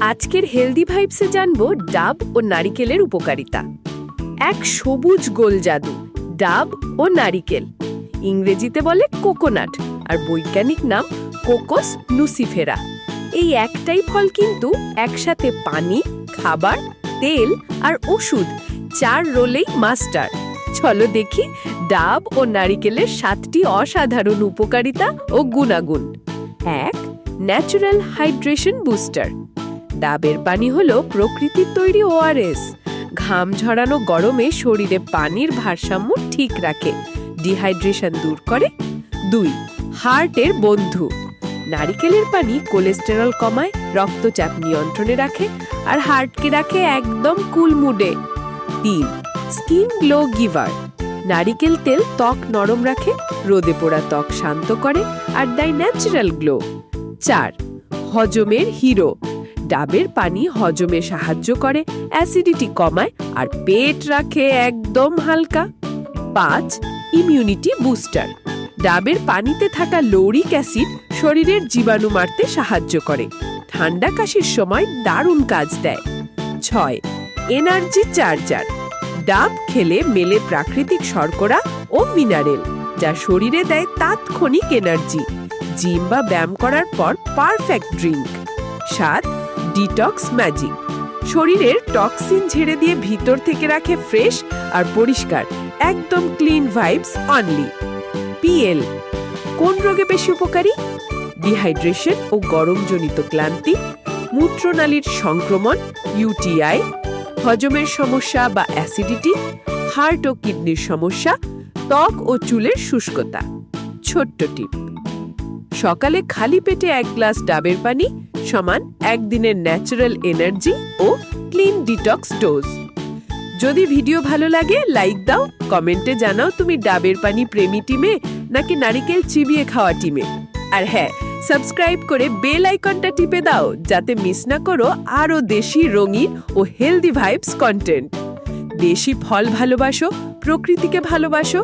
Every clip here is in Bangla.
আজকের হেলদি ভাইবসে জানবো ডাব ও নারিকেলের উপকারিতা। এক সবুজ গোল জাদু, ডাব ও নারিকেল। ইংরেজিতে বলে কোকোনাট, আর বৈজ্ঞানিক নাম কোকোস নুসিফেরা। এই একটাই ফল কিন্তু একসাথে পানি, খাবার, তেল আর ওষুধ 4 রোলেই মাস্টার। চলো দেখি ডাব ও নারিকেলের 7টি অসাধারণ উপকারিতা ও গুণাগুণ। 1. Natural hydration booster. ডাবের পানি হলো প্রকৃতির তৈরি ওআরএস। ঘাম ঝরানো গরমে শরীরে পানির ভারসাম্য ঠিক রাখে, ডিহাইড্রেশন দূর করে। 2. হার্টের বন্ধু। নারিকেলের পানি কোলেস্টেরল কমায়, রক্তচাপ নিয়ন্ত্রণে রাখে আর হার্টকে রাখে একদম কুল মুডে। 3. Skin glow giver. নারিকেল তেল ত্বক নরম রাখে, রোদে পোড়া ত্বক শান্ত করে আর দেয় ন্যাচারাল গ্লো। 4. হজমের হিরো। ডাবের পানি হজমে সাহায্য করে, অ্যাসিডিটি কমায় আর পেট রাখে একদম হালকা। 5. Immunity booster. ডাবের পানিতে থাকা লৌরিক অ্যাসিড শরীরের জীবাণু মারতে সাহায্য করে, ঠান্ডা কাশির সময় দারুণ কাজ দেয়। 6. Energy charger. ডাব খেলে মেলে প্রাকৃতিক শর্করা ও মিনারেল, যা শরীরে দেয় তাৎক্ষণিক এনার্জি। জিম বা ব্যায়াম করার পর পারফেক্ট ড্রিঙ্ক। 7. Detox magic. শরীরের টক্সিন ঝেড়ে দিয়ে ভিতর থেকে রাখে ফ্রেশ আর পরিষ্কার, একদম ক্লিন ভাইবস অনলি। পিএল কোন রোগে বেশি উপকারী? ডিহাইড্রেশন ও গরমজনিত ক্লান্তি, মূত্রনালীর সংক্রমণ ইউটিআই, হজমের সমস্যা বা অ্যাসিডিটি, হার্ট ও কিডনির সমস্যা, ত্বক ও চুলের শুষ্কতা। ছোট্ট টিপ: সকালে খালি পেটে 1 গ্লাস ডাবের পানি সমান একদিনের ন্যাচারাল এনার্জি ও ক্লিন ডিটক্স ডোজ। যদি ভিডিও ভালো লাগে লাইক দাও, কমেন্টে জানাও তুমি ডাবের পানি প্রেমী টিমে নাকি নারিকেল চিবিয়ে খাওয়া টিমে। আর হ্যাঁ, সাবস্ক্রাইব করে বেল আইকনটা টিপে দাও যাতে মিস না করো আরো দেশি, রঙিন ও হেলদি ভাইবস কন্টেন্ট। দেশি ফল ভালোবাসো, প্রকৃতিকে ভালোবাসো।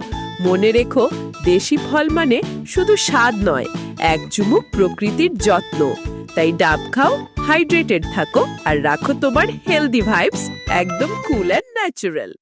মনে রেখো, দেশি ফল মানে শুধু স্বাদ নয়, এক চুমুক প্রকৃতির যত্ন। তাই ডাব খাও, হাইড্রেটেড থাকো আর রাখো তোমার হেলদি ভাইবস একদম কুল অ্যান্ড ন্যাচারাল।